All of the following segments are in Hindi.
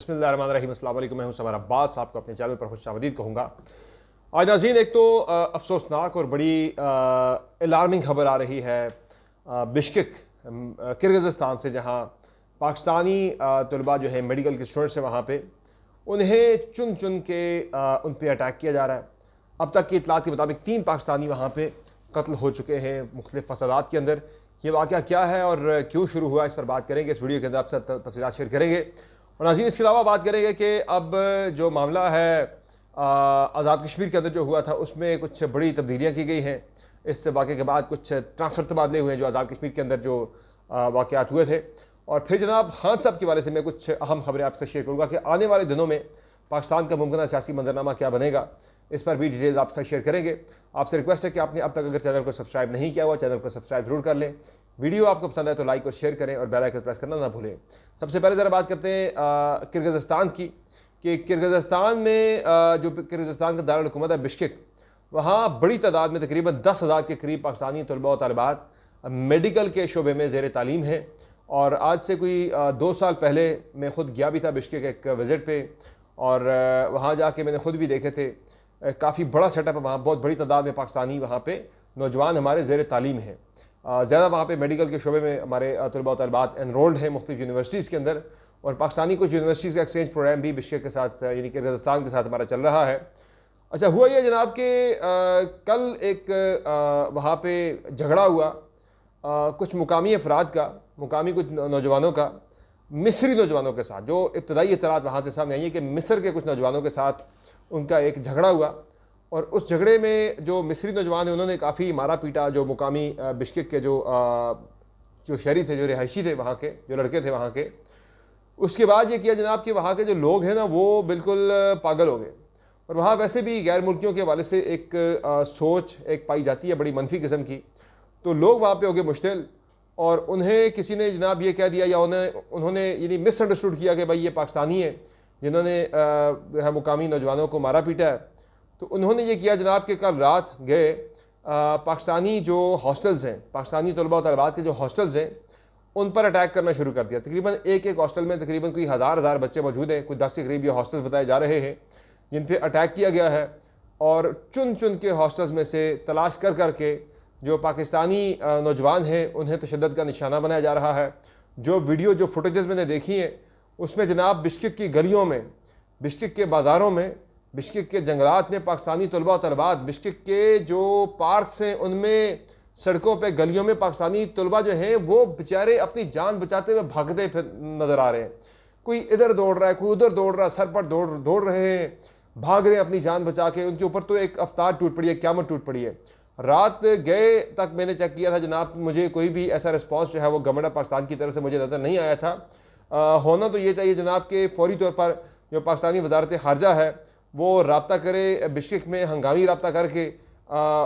बिस्मिल्लाहिर्रहमानिर्रहीम। अस्सलाम वालेकुम। मैं हूं समर अब्बास, आपको अपने चैनल पर खुशामदीद कहूँगा। आज नाज़रीन एक तो अफसोसनाक और बड़ी अलार्मिंग खबर आ रही है बिश्केक किर्गिज़स्तान से, जहाँ पाकिस्तानी तलबा जो है मेडिकल के स्टूडेंट्स हैं वहाँ पे उन्हें चुन चुन के उन पर अटैक किया जा रहा है। अब तक की इतलात के मुताबिक 3 पाकिस्तानी वहाँ पे कत्ल हो चुके हैं मुख्तलिफ फसादात के अंदर। ये वाक़या क्या है और क्यों शुरू हुआ, इस पर बात करेंगे। इस वीडियो के अंदर आपसे तफसीलात शेयर करेंगे। और नाज़रीन इसके अलावा बात करेंगे कि अब जो मामला है आज़ाद कश्मीर के अंदर जो हुआ था उसमें कुछ बड़ी तब्दीलियाँ की गई हैं। इस वाक़े के बाद कुछ ट्रांसफ़र तबादले हुए हैं जो आज़ाद कश्मीर के अंदर जो वाक़यात हुए थे। और फिर जनाब खान साहब के बारे से मैं कुछ अहम खबरें आपसे शेयर करूँगा कि आने वाले दिनों में पाकिस्तान का मुमकिन सियासी मंजरनामा क्या बनेगा, इस पर भी डिटेल्स आपसे शेयर करेंगे। आपसे रिक्वेस्ट है कि आपने अब तक अगर चैनल को सब्सक्राइब नहीं किया हुआ, चैनल को सब्सक्राइब जरूर कर लें। वीडियो आपको पसंद है तो लाइक और शेयर करें और बेल आइकन प्रेस करना ना भूलें। सबसे पहले ज़रा बात करते हैं किर्गिज़स्तान की, कि किर्गिज़स्तान में जो किर्गिज़स्तान का दारुल हुकूमत है बिश्केक, वहाँ बड़ी तादाद में तकरीबन 10,000 के करीब पाकिस्तानी तलबा और तालिबात मेडिकल के शोबे में ज़ेर तालीम हैं। और आज से कोई 2 साल पहले मैं ख़ुद गया भी था बिश्केक एक विज़िट पे, और वहाँ जाके मैंने ख़ुद भी देखे थे काफ़ी बड़ा सेटअप है वहाँ। बहुत बड़ी तादाद में पाकिस्तानी वहाँ पे नौजवान हमारे ज़ेर तालीम हैं। ज़्यादा वहाँ पे मेडिकल के शोबे में हमारे तलबा और तलबात एनरोल्ड हैं मुख्तलिफ यूनिवर्सिटीज़ के अंदर। और पाकिस्तानी कुछ यूनिवर्सिटीज़ का एक्सचेंज प्रोग्राम भी बिश्केक के साथ यानी किर्गिज़स्तान के साथ हमारा चल रहा है। अच्छा हुआ ये जनाब कि कल एक वहाँ पे झगड़ा हुआ कुछ मुकामी अफराद का, मुकामी कुछ नौजवानों का मिस्री नौजवानों के साथ। जो इब्तदाई इत्तलात वहाँ से सामने आई है कि मिस्र के कुछ नौजवानों के साथ उनका एक झगड़ा हुआ, और उस झगड़े में जो मिस्री नौजवान हैं उन्होंने काफ़ी मारा पीटा जो मुकामी बिश्केक के जो शहरी थे, जो रिहायशी थे वहाँ के, जो लड़के थे वहाँ के। उसके बाद ये किया जनाब कि वहाँ के जो लोग हैं ना वो बिल्कुल पागल हो गए। और वहाँ वैसे भी गैर मुल्कियों के हवाले से एक सोच एक पाई जाती है बड़ी मनफी किस्म की। तो लोग वहाँ पे हो गए मुश्तिल, और उन्हें किसी ने जनाब ये कह दिया या उन्होंने यानी मिसअंडरस्टूड किया कि भाई ये पाकिस्तानी है जिन्होंने मुकामी नौजवानों को मारा पीटा है। तो उन्होंने ये किया जनाब कि कल रात गए पाकिस्तानी जो हॉस्टल्स हैं, पाकिस्तानी तलबा और तलबात के जो हॉस्टल्स हैं उन पर अटैक करना शुरू कर दिया। तकरीबन एक हॉस्टल में तकरीबन कोई हज़ार बच्चे मौजूद हैं, कुछ 10 के करीब ये हॉस्टल्स बताए जा रहे हैं जिन पर अटैक किया गया है। और चुन चुन के हॉस्टल्स में से तलाश कर करके जो पाकिस्तानी नौजवान हैं उन्हें तशद्दुद का निशाना बनाया जा रहा है। जो वीडियो जो फुटेजेस मैंने देखी हैं उसमें जनाब बिश्केक की गलियों में, बिश्केक के बाज़ारों में, बिश्केक के जंगलात में पाकिस्तानी तलबा और तलबात, बिश्केक के जो पार्क्स हैं उनमें, सड़कों पे गलियों में पाकिस्तानी तलबा जो हैं वो बेचारे अपनी जान बचाते हुए भागते फिर नज़र आ रहे हैं। कोई इधर दौड़ रहा है, कोई उधर दौड़ रहा है, सर पर दौड़ रहे हैं, भाग रहे हैं अपनी जान बचा के। उनके ऊपर तो एक अवतार टूट पड़ी है, क़यामत टूट पड़ी है। रात गए तक मैंने चेक किया था जनाब, मुझे कोई भी ऐसा रिस्पॉन्स जो है वो गवर्नमेंट पाकिस्तान की तरफ से मुझे नज़र नहीं आया था। होना तो ये चाहिए जनाब कि फौरी तौर पर जो पाकिस्तानी वजारत ख़ारजा है वो रब्ता करे बिश्केक में, हंगामी रब्ता करके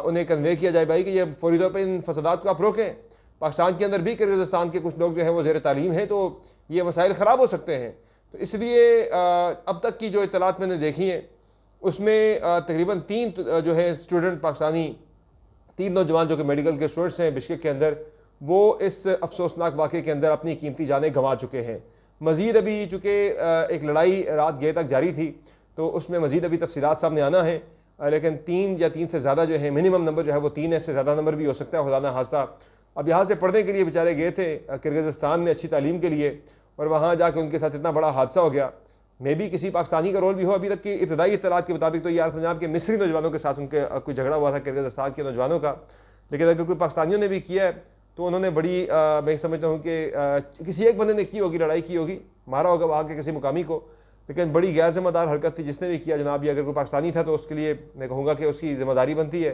उन्हें कन्वे किया जाए भाई कि ये फौरी तौर पर इन फसादात को आप रोकें। पाकिस्तान के अंदर भी किर्गिज़स्तान के कुछ लोग जो हैं वो ज़ेर तालीम हैं, तो ये मसाइल ख़राब हो सकते हैं। तो इसलिए अब तक की जो इत्तलात मैंने देखी हैं उसमें तकरीबन 3 जो है स्टूडेंट पाकिस्तानी, 3 नौजवान जो कि मेडिकल के स्टूडेंट्स हैं बिश्केक के अंदर, वो इस अफसोसनाक वाक़े के अंदर अपनी कीमती जानें गंवा चुके हैं। मज़ीद अभी चूँकि एक लड़ाई रात गए तक जारी थी तो उसमें मज़ीद अभी तफसीलात सामने आना है, लेकिन 3 या 3 से ज़्यादा जो है मिनिमम नंबर जो है वो 3 है, इससे ज़्यादा नंबर भी हो सकता है खुदा ना खास्ता। अब यहाँ से पढ़ने के लिए बेचारे गए थे किर्गिज़स्तान में अच्छी तालीम के लिए, और वहाँ जाके उनके साथ इतना बड़ा हादसा हो गया। मे भी किसी पाकिस्तानी का रोल भी हो। अभी तक की इब्तदाई इत्तलात के मुताबिक तो यार जनाब के मिस्री नौजवानों के साथ उनके कोई झगड़ा हुआ था किर्गिज़स्तान के नौजवानों का, लेकिन अगर कोई पाकिस्तानियों ने भी किया है तो उन्होंने बड़ी मैं समझता हूँ कि किसी एक बंदे ने की होगी, लड़ाई की होगी, मारा होगा वहाँ के किसी मुकामी को, लेकिन बड़ी गैर जिम्मेदार हरकत थी जिसने भी किया जनाब। ये अगर कोई पाकिस्तानी था तो उसके लिए मैं कहूँगा कि उसकी जिम्मेदारी बनती है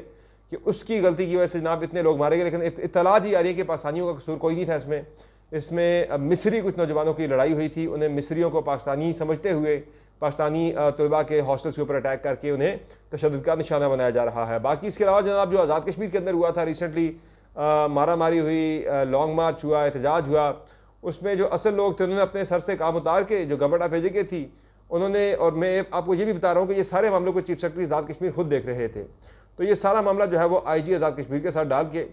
कि उसकी गलती की वजह से जनाब इतने लोग मारे गए। लेकिन इत्तलात ही आ रही है कि पाकिस्तानियों का कसूर कोई नहीं था इसमें मिस्री कुछ नौजवानों की लड़ाई हुई थी, उन्हें मिस्रियों को पाकिस्तानी समझते हुए पाकिस्तानी तलबा के हॉस्टल्स के ऊपर अटैक करके उन्हें तशद्दुद का निशाना बनाया जा रहा है। बाकी इसके अलावा जनाब जो आज़ाद कश्मीर के अंदर हुआ था रिसेंटली, मारा मारी हुई, लॉन्ग मार्च हुआ, एहतजाज हुआ, उसमें जो असल लोग थे उन्होंने अपने सर से काम उतार के जो गवर्नमेंट ऑफ एजुके थी उन्होंने, और मैं आपको ये भी बता रहा हूँ कि ये सारे मामलों को चीफ सेक्रेटरी आज़ाद कश्मीर खुद देख रहे थे। तो ये सारा मामला जो है वो IG आज़ाद कश्मीर के साथ डाल के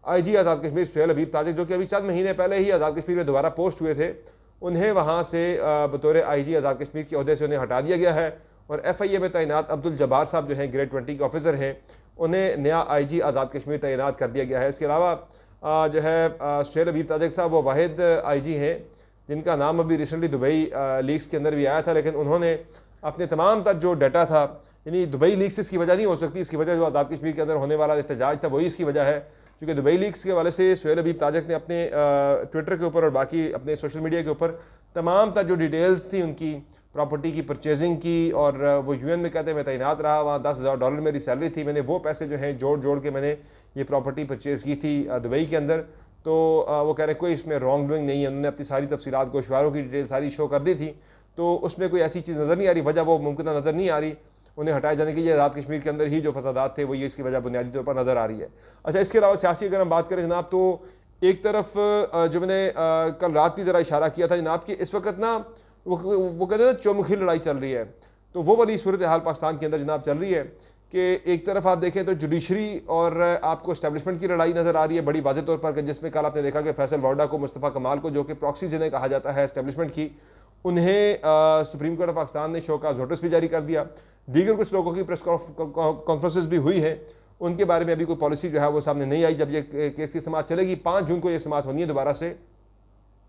IG आज़ाद कश्मीर सुहेल हबीब ताजिक, जो कि अभी चंद महीने पहले ही आज़ाद कश्मीर में दोबारा पोस्ट हुए थे, उन्हें वहाँ से बतौर IG आज़ाद कश्मीर के अहदे से उन्हें हटा दिया गया है और FIA में तैनात अब्दुल जब्बार साहब जो हैं ग्रेड 20 के ऑफिसर हैं, उन्हें नया IG आज़ाद कश्मीर तैनात कर दिया गया है। इसके अलावा जो है सुहेल हबीब ताजक साहब वो वाहिद IG हैं जिनका नाम अभी रिसेंटली दुबई लीक्स के अंदर भी आया था, लेकिन उन्होंने अपने तमाम तक जो डाटा था, यानी दुबई लीक्स इसकी वजह नहीं हो सकती, इसकी वजह जो आज़ाद कश्मीर के अंदर होने वाला एहतजाज था वही इसकी वजह है, क्योंकि दुबई लीक्स के हवाले से सुहेल हबीब ताजक ने अपने ट्विटर के ऊपर और बाकी अपने सोशल मीडिया के ऊपर तमाम तक जो डिटेल्स थी उनकी प्रॉपर्टी की परचेजिंग की, और वो UN में कहते हैं मैं तैनात रहा, वहाँ $10,000 मेरी सैलरी थी, मैंने वो पैसे जो हैं जोड़ जोड़ के मैंने ये प्रॉपर्टी परचेज़ की थी दुबई के अंदर। तो वो कह रहे हैं कोई इसमें रॉन्ग डूइंग नहीं है, उन्होंने अपनी सारी तफसीलात गोशवारों की डिटेल सारी शो कर दी थी, तो उसमें कोई ऐसी चीज़ नज़र नहीं आ रही, वजह वो मुमकिन नज़र नहीं आ रही उन्हें हटाए जाने के लिए। आज़ाद कश्मीर के अंदर ही जो फसादात थे वो ये इसकी वजह बुनियादी तौर पर नज़र आ रही है। अच्छा, इसके अलावा सियासी अगर हम बात करें जनाब, तो एक तरफ जो मैंने कल रात भी ज़रा इशारा किया था जनाब कि इस वक्त ना वो कहते हैं ना चौमुखी लड़ाई चल रही है, तो वो वाली सूरत हाल पाकिस्तान के अंदर जनाब चल रही है कि एक तरफ आप देखें तो जुडिशरी और आपको इस्टेब्लिशमेंट की लड़ाई नज़र आ रही है बड़ी वाज़े तौर पर, जिसमें कल आपने देखा कि फैसल वाडा को, मुस्तफ़ा कमाल को, जो कि प्रॉक्सी जिन्हें कहा जाता है इस्टेब्लिशमेंट की, उन्हें सुप्रीम कोर्ट ऑफ पाकिस्तान ने शोकाज नोटिस भी जारी कर दिया। दीगर कुछ लोगों की प्रेस कॉन्फ्रेंसेस भी हुई है, उनके बारे में अभी कोई पॉलिसी जो है वो सामने नहीं आई। जब ये केस की समाअत चलेगी 5 जून को ये समाअत होनी है दोबारा से,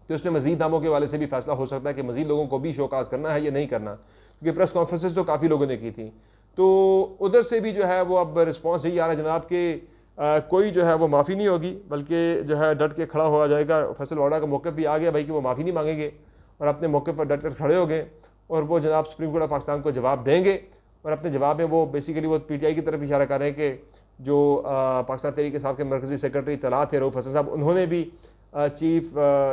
तो उसमें मजीद नामों के वाले से भी फैसला हो सकता है कि मजीद लोगों को भी शोकाज करना है या नहीं करना, क्योंकि प्रेस कॉन्फ्रेंसेस तो काफ़ी लोगों ने की थी। तो उधर से भी जो है वो अब रिस्पॉन्स यही आ रहा है जनाब कि कोई जो है वो माफ़ी नहीं होगी, बल्कि जो है डट के खड़ा हो जाएगा। फैसल वाडा का मौक़िफ़ भी आ गया भाई कि वो माफ़ी नहीं मांगेंगे और अपने मौके पर डट कर खड़े हो गए, और वो जनाब सुप्रीम कोर्ट ऑफ पाकिस्तान को जवाब देंगे, और अपने जवाब में वो बेसिकली वो PTI की तरफ इशारा कर रहे हैं कि जो पाकिस्तान तहरीक इंसाफ के मरकज़ी सेक्रेटरी इत्तलात थे रऊफ़ हसन साहब, उन्होंने भी chief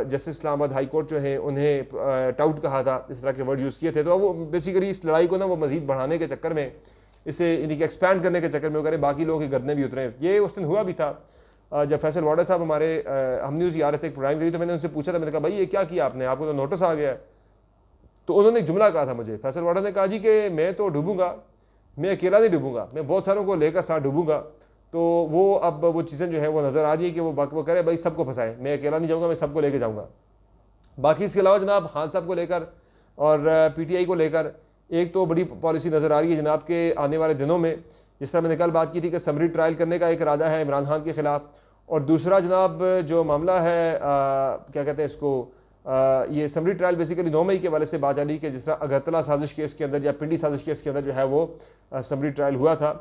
justice Islamabad high court जो है उन्हें टाउट कहा था, इस तरह के वर्ड यूज़ किए थे। तो वो बेसिकली इस लड़ाई को ना वो मज़ीद बढ़ाने के चक्कर में, इसे यानी कि एक्सपैंड करने के चक्कर में वो करें बाकी लोगों के गर्दनें भी उतरे। ये उस दिन हुआ भी था जब फैसल वाडा साहब हमारे हम न्यूज़ आ रहे थे एक प्रोग्राम करी, तो मैंने उनसे पूछा था, मैंने कहा भाई ये क्या किया आपने, आपको तो नोटिस आ गया है। तो उन्होंने एक जुमला कहा था मुझे, फैसल वाडा ने कहा जी कि मैं तो डूबूंगा, मैं अकेला नहीं डूबूंगा, मैं बहुत सारों को लेकर साथ डूबूंगा। तो वो अब वो चीज़ें जो है वो नज़र आ रही है कि वो करे भाई सबको फंसाए, मैं अकेला नहीं जाऊँगा, मैं सबको लेके जाऊँगा। बाकी इसके अलावा जनाब खान साहब को लेकर और PTI को लेकर एक तो बड़ी पॉलिसी नज़र आ रही है जनाब के आने वाले दिनों में, जिस तरह मैंने कल बात की थी कि समरी ट्रायल करने का एक इरादा है इमरान खान के ख़िलाफ़, और दूसरा जनाब जो मामला है क्या कहते हैं इसको, ये समरी ट्रायल बेसिकली 9 मई के वाले से बात चली कि जिस तरह अगरतला साजिश केस के अंदर या पिंडी साजिश केस के अंदर जो है वो समरी ट्रायल हुआ था,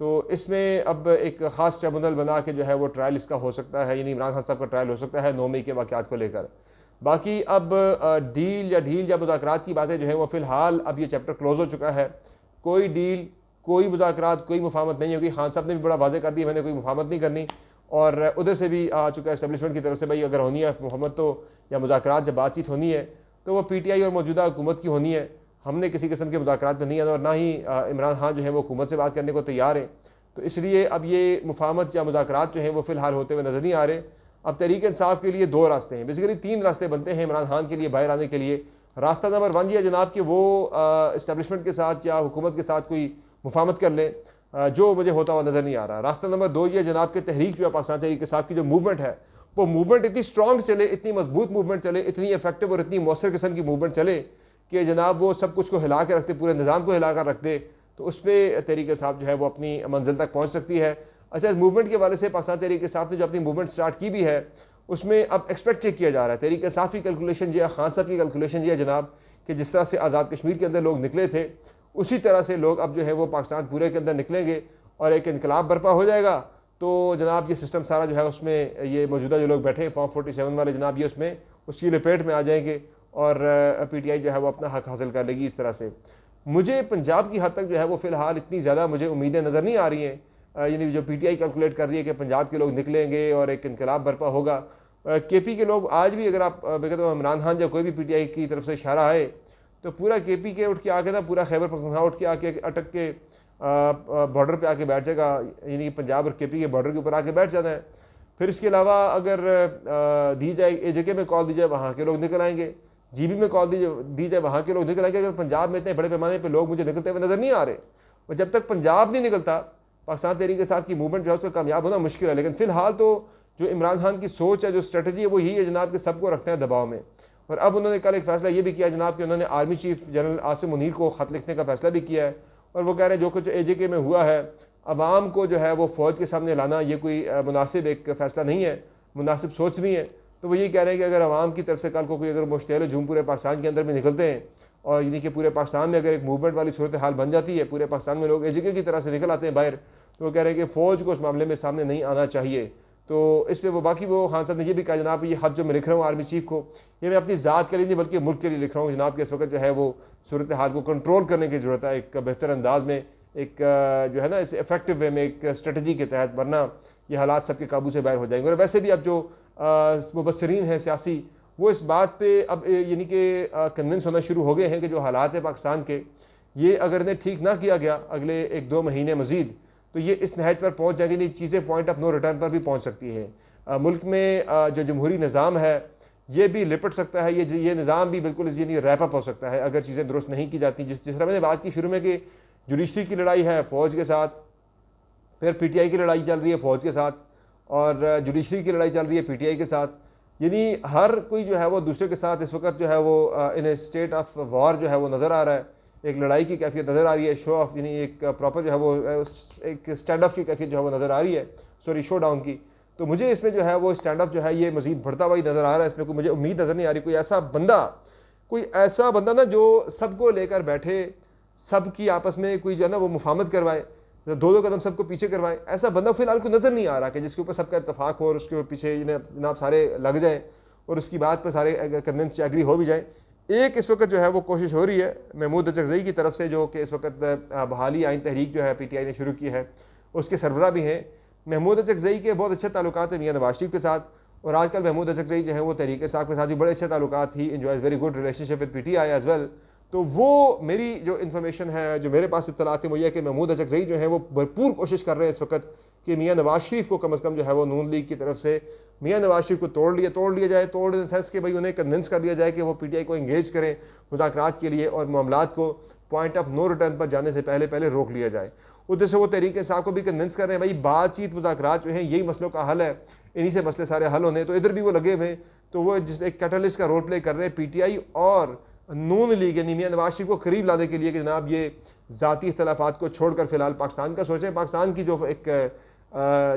तो इसमें अब एक ख़ास ट्रिब्यूनल बना के जो है वो ट्रायल इसका हो सकता है, यानी इमरान खान साहब का ट्रायल हो सकता है 9 मई के वाक़यात को लेकर। बाकी अब डील या मुज़ाकरात की बातें जो है वो फ़िलहाल अब ये चैप्टर क्लोज़ हो चुका है, कोई डील, कोई मुज़ाकरात, कोई मुफाहमत नहीं होगी। खान साहब ने भी बड़ा वाज़ेह कर दिया मैंने कोई मुफाहमत नहीं करनी, और उधर से भी आ चुका है इस्टेब्लिशमेंट की तरफ से भाई अगर होनी है मुफाहमत तो या मुज़ाकरात जब बातचीत होनी है तो वो PTI और मौजूदा हुकूमत की होनी है, हमने किसी किस्म के मुज़ाकरात में नहीं आना, और ना ही इमरान खान जो है वो हुकूमत से बात करने को तैयार है। तो इसलिए अब ये मुफाहमत या मुज़ाकरात जो हैं वो फ़िलहाल होते हुए नज़र नहीं आ रहे। अब तहरीक इंसाफ के लिए 2 रास्ते हैं, बेसिकली 3 रास्ते बनते हैं इमरान खान के लिए बाहर आने के लिए। रास्ता नंबर 1 ये जनाब कि वो इस्टेब्लिशमेंट के साथ या हुकूमत के साथ कोई मुफाहमत कर ले, जो मुझे होता हुआ नज़र नहीं आ रहा। रास्ता नंबर 2 ये जनाब के तहरीक जो है पाकिस्तान तहरीक इंसाफ की जो मूवमेंट है वो मूवमेंट इतनी स्ट्रॉन्ग चले, इतनी मजबूत मूवमेंट चले, इतनी इफेक्टिव और इतनी मौसर किस्म की मूवमेंट चले कि जनाब वो सब कुछ को हिला के रखते, पूरे निज़ाम को हिला कर रख दे, तो उस पर तहरीक इंसाफ जो है वो अपनी मंजिल तक पहुँच सकती है। अच्छा, इस मूवमेंट के वाले से पाकिस्तान तहरीक इंसाफ ने जो अपनी मूवमेंट स्टार्ट की भी है उसमें अब एक्सपेक्ट चेक किया जा रहा है। तहरीक इंसाफ की कैलकुलेशन ये है, खान साहब की कैलकुलेशन ये है जनाब कि जिस तरह से आज़ाद कश्मीर के अंदर लोग निकले थे उसी तरह से लोग अब जो है वो पाकिस्तान पूरे के अंदर निकलेंगे और एक इनकलाब बर्पा हो जाएगा। तो जनाब ये सिस्टम सारा जो है उसमें ये मौजूदा जो लोग बैठे फॉर्म 47 वाले जनाब ये उसमें उसकी लपेट में आ जाएंगे और PTI जो है वो अपना हक हासिल कर लेगी। इस तरह से मुझे पंजाब की हद तक जो है वो फ़िलहाल इतनी ज़्यादा मुझे उम्मीदें नज़र नहीं आ रही हैं, यानी जो PTI कैलकुलेट कर रही है कि पंजाब के लोग निकलेंगे और एक इनकलाब बर्पा होगा। KP के लोग आज भी अगर आप कहते हो इमरान खान या कोई भी PTI की तरफ से इशारा आए तो पूरा KP के उठ के आके ना पूरा खैबर पख्तूनख्वा उठ के आके अटक के बॉर्डर पे आके बैठ जाएगा, यानी पंजाब और KP के बॉर्डर के ऊपर आके बैठ जाना है। फिर इसके अलावा अगर दी जाए AJK में कॉल दी जाए वहाँ के लोग निकल आएंगे, GB में कॉल दी जाए वहाँ के लोग निकल आएंगे। अगर पंजाब में इतने बड़े पैमाने पर लोग मुझे निकलते हुए नज़र नहीं आ रहे, और जब तक पंजाब नहीं निकलता पाकिस्तान तहरीक इंसाफ की मूवमेंट जो है उसका कामयाब होना मुश्किल है। लेकिन फ़िलहाल तो जो इमरान खान की सोच है, जो स्ट्रेटजी है वो यही है जनाब कि सबको रखते हैं दबाव में, और अब उन्होंने कल एक फ़ैसला ये भी किया जनाब कि उन्होंने army chief general Asim Munir को ख़त लिखने का फ़ैसला भी किया है, और वो कह रहे हैं जो कुछ AJK में हुआ है, अवाम को जो है वो फ़ौज के सामने लाना ये कोई मुनासिब एक फ़ैसला नहीं है, मुनासिब सोच नहीं है। तो वो ये कह रहे हैं कि अगर अवाम की तरफ से कल को कोई अगर मुश्तैल हजूम पूरे पाकिस्तान के अंदर भी निकलते हैं, और यानी कि पूरे पाकिस्तान में अगर एक मूवमेंट वाली सूरत हाल बन जाती है, पूरे पाकिस्तान में लोग AJK की तरह से निकल आते हैं बाहर, तो वो कह रहे हैं कि फ़ौज को उस मामले में सामने नहीं आना चाहिए। तो इस पर वो बाकी वो खान साहब ने ये भी कहा जनाब, ये खत जो मैं लिख रहा हूँ आर्मी चीफ को, ये मैं अपनी ज़ात के लिए नहीं बल्कि मुल्क के लिए लिख रहा हूँ जनाब कि इस वक्त जो है वो सूरत हाल को कंट्रोल करने की ज़रूरत है, एक बेहतर अंदाज में, एक जो है ना इस इफेक्टिव वे में, एक स्ट्रेटजी के तहत, वरना ये हालात सबके काबू से बाहर हो जाएंगे। और वैसे भी अब जो मुबसरीन हैं सियासी, वो इस बात पे अब यानी कि कन्विंस होना शुरू हो गए हैं कि जो हालात है पाकिस्तान के, ये अगर इन्हें ठीक ना किया गया अगले 1-2 महीने मजीद, तो ये इस नहज पर पहुँच जाएगी, नहीं चीज़ें पॉइंट ऑफ नो रिटर्न पर भी पहुँच सकती है। मुल्क में जो जमहूरी निज़ाम है ये भी लिपट सकता है, ये निज़ाम भी बिल्कुल यानी रैपअप हो सकता है अगर चीज़ें दुरुस्त नहीं की जाती। जिस तरह मैंने बात की शुरू में कि जुडिशरी की लड़ाई है फ़ौज के साथ, फिर PTI की लड़ाई चल रही है फ़ौज के साथ, और जुडिशरी की लड़ाई चल रही है PTI के साथ, यानी हर कोई जो है वो दूसरे के साथ इस वक्त जो है वो इन स्टेट ऑफ वॉर जो है वो नज़र आ रहा है, एक लड़ाई की कैफियत नज़र आ रही है, शो ऑफ यानी एक प्रॉपर जो है वो एक स्टैंड ऑफ की कैफियत जो है वो नज़र आ रही है, सॉरी शो डाउन की। तो मुझे इसमें जो है वो स्टैंड ऑफ जो है ये मज़ीद बढ़ता हुआ ही नज़र आ रहा है, इसमें कोई मुझे उम्मीद नज़र नहीं आ रही कोई ऐसा बंदा ना जो सबको लेकर बैठे, सबकी आपस में कोई जो है ना वो मुफाहमत करवाए, 2-2 कदम सबको पीछे करवाए, ऐसा बंदा फिलहाल को नज़र नहीं आ रहा कि जिसके ऊपर सबका इत्तफाक हो और उसके पीछे जनाब सारे लग जाएँ और उसकी बात पर सारे कन्विंस एग्री हो भी जाएँ। एक इस वक्त जो है वो कोशिश हो रही है महमूद अचकज़ई की तरफ से, जो कि इस वक्त बहाली आइन तहरीक जो है PTI ने शुरू की है, उसके सरबराह भी हैं। महमूद अचकज़ई के बहुत अच्छे ताल्लुकात हैं मियां नवाज शरीफ के साथ, और आजकल महमूद अचकज़ई जो है वो तहरीक इंसाफ के साथ भी बड़े अच्छे ताल्लुकात, he enjoys very good relationship with PTI as well. तो वो मेरी जो इन्फॉर्मेशन है, जो मेरे पास इत्तलात है, वो ये कि महमूद अचकज़ई जो है वो भरपूर कोशिश कर रहे हैं इस वक्त कि मियां नवाज शरीफ को कम अज़ कम जो है वो नून लीग की तरफ से मियां नवाज शरीफ को तोड़ लिया जाए, तोड़ इन सेंस कि भाई उन्हें कन्विंस कर लिया जाए कि वो PTI को इंगेज करें मुज़ाकरात के लिए, और मामलात को पॉइंट ऑफ नो रिटर्न पर जाने से पहले रोक लिया जाए। उधर से वो तहरीक इंसाफ को भी कन्विंस कर रहे हैं भाई बातचीत मुज़ाकरात जो हैं यही मसलों का हल है, इन्हीं से मसले सारे हल होने। तो इधर भी वो लगे हुए, तो वो जिस एक कैटलिस्ट का रोल प्ले कर रहे हैं PTI और नून लीग यानी मियां नवाज शरीफ को करीब लाने के लिए कि जनाब ये ज़ाती इख्तलाफात को छोड़कर फिलहाल पाकिस्तान का सोचें, पाकिस्तान की जो एक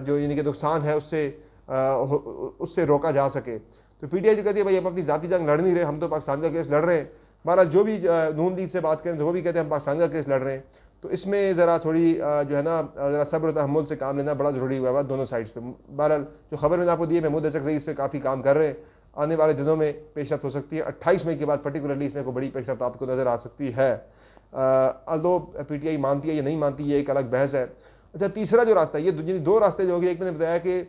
जो यानी कि नुकसान है उससे रोका जा सके। तो PTI जो कहती है भाई हम अपनी ज़ाती जंग लड़ नहीं रहे, हम तो पाकिस्तान का केस लड़ रहे हैं। बहरहाल जो भी नून लीग से बात करें तो वो भी कहते हैं हम पाकिस्तान का केस लड़ रहे हैं। तो इसमें ज़रा थोड़ी जो है ना ज़रा सब्र तहम्मुल से काम लेना बड़ा ज़रूरी हुआ है दोनों साइड्स पे। बहरहाल जो खबर मैंने आपको दी है महमूद अचकज़ई इस पर काफ़ी काम कर रहे हैं, आने वाले दिनों में पेशरफ्त हो सकती है। 28 मई के बाद पर्टिकुलरली इसमें कोई बड़ी पेशरफ्त आपको नज़र आ सकती है। अल्दो PTI मानती है या नहीं मानती है एक अलग बहस है। अच्छा, तीसरा जो रास्ता है, ये 2 रास्ते जो हो गए, एक मैंने बताया कि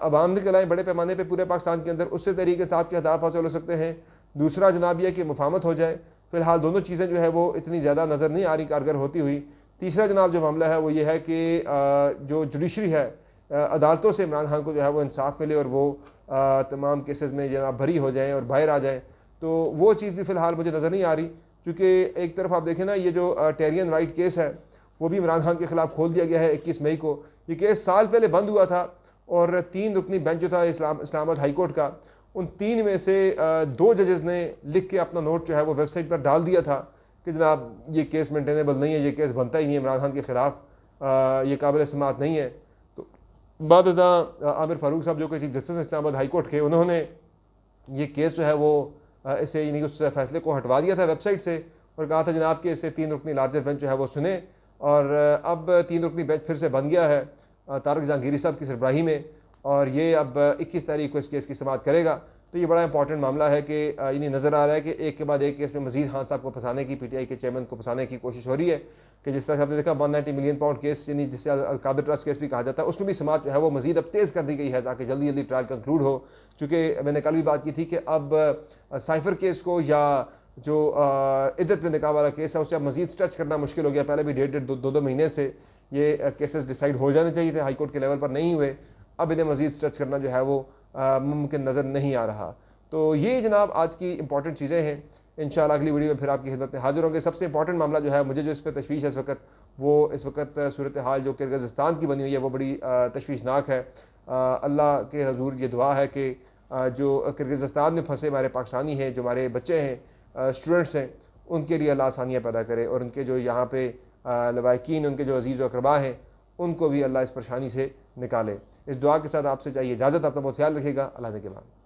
अवाम निकल आए बड़े पैमाने पर पूरे पाकिस्तान के अंदर, उससे तरीके से आपके अहदाफ हासिल हो सकते हैं। दूसरा जनाब यह कि मुफाहमत हो जाए। फिलहाल दोनों चीज़ें जो है वो इतनी ज़्यादा नज़र नहीं आ रही कारगर होती हुई। तीसरा जनाब जो मामला है वो ये है कि जो जुडिशरी है, अदालतों से इमरान खान को जो है वो इंसाफ मिले और वो तमाम केसेस में जनाब भरी हो जाएँ और बाहर आ जाएँ, तो वो चीज़ भी फ़िलहाल मुझे नज़र नहीं आ रही। क्योंकि एक तरफ आप देखें ना, ये जो टेरियन वाइट केस है वो भी इमरान खान के खिलाफ खोल दिया गया है 21 मई को। ये केस साल पहले बंद हुआ था और 3 रुकनी बेंच जो था इस्लामाबाद हाई कोर्ट का, उन 3 में से 2 जजेस ने लिख के अपना नोट जो है वो वेबसाइट पर डाल दिया था कि जनाब ये केस मेंटेनेबल नहीं है, ये केस बनता ही नहीं है इमरान खान के ख़िलाफ़, ये काबिल समाअत नहीं है। तो बाद आमिर फ़ारूक साहब जो कि chief justice Islamabad high court के, उन्होंने ये केस जो है वो इसे यानी उस फैसले को हटवा दिया था वेबसाइट से और कहा था जनाब कि इसे 3 रुकनी लार्जर बेंच जो है वो सुने। और अब 3 रुकनी बेंच फिर से बन गया है तारक जहांगीरी साहब की सरबराही में, और ये अब 21 तारीख को इस केस की समाअत करेगा। तो ये बड़ा इंपॉर्टेंट मामला है कि इन्हें नज़र आ रहा है कि एक के बाद एक केस में मजीद खान साहब को फंसाने की, PTI के चेयरमैन को फंसाने की कोशिश हो रही है। कि जिस तरह से आपने देखा 190 मिलियन पाउंड केस, यानी जिसे अलकादर ट्रस्ट केस भी कहा जाता है, उसमें भी समाअत जो है वो मजीद अब तेज़ कर दी गई है ताकि जल्दी जल्दी ट्रायल कंक्लूड हो। चूँकि मैंने कल भी बात की थी कि अब साइफर केस को या जो इद्दत में निकाह वाला केस है उसे अब मजीद स्ट्रेच करना मुश्किल हो गया। पहले भी 1.5-2 महीने से ये केसेस डिसाइड हो जाने चाहिए थे, हाई कोर्ट के लेवल पर नहीं हुए। अब इन्हें मजीद स्ट्रेच करना जो है वो मुमकिन नज़र नहीं आ रहा। तो ये जनाब आज की इंपॉर्टेंट चीज़ें हैं। इंशाअल्लाह अगली वीडियो में फिर आपकी खिदमत में हाजिर होंगे। सबसे इंपॉर्टेंट मामला जो है मुझे जो इस पर तशवीश है इस वक्त, वो इस वक्त सूरत हाल जो किर्गिज़स्तान की बनी हुई है वो बड़ी तशवीशनाक है। अल्लाह के हजूर ये दुआ है कि जो किर्गिज़स्तान में फंसे हमारे पाकिस्तानी हैं, जो हमारे बच्चे हैं, स्टूडेंट्स हैं, उनके लिए अल्लाह आसानियाँ पैदा करे, और उनके जो यहाँ पे लवाकिन, उनके जो अजीज़ व अक़रबा हैं, उनको भी अल्लाह इस परेशानी से निकाले। इस दुआ के साथ आपसे चाहिए इजाज़त। अपना बहुत ख्याल रखिएगा। अल्लाह के बाद।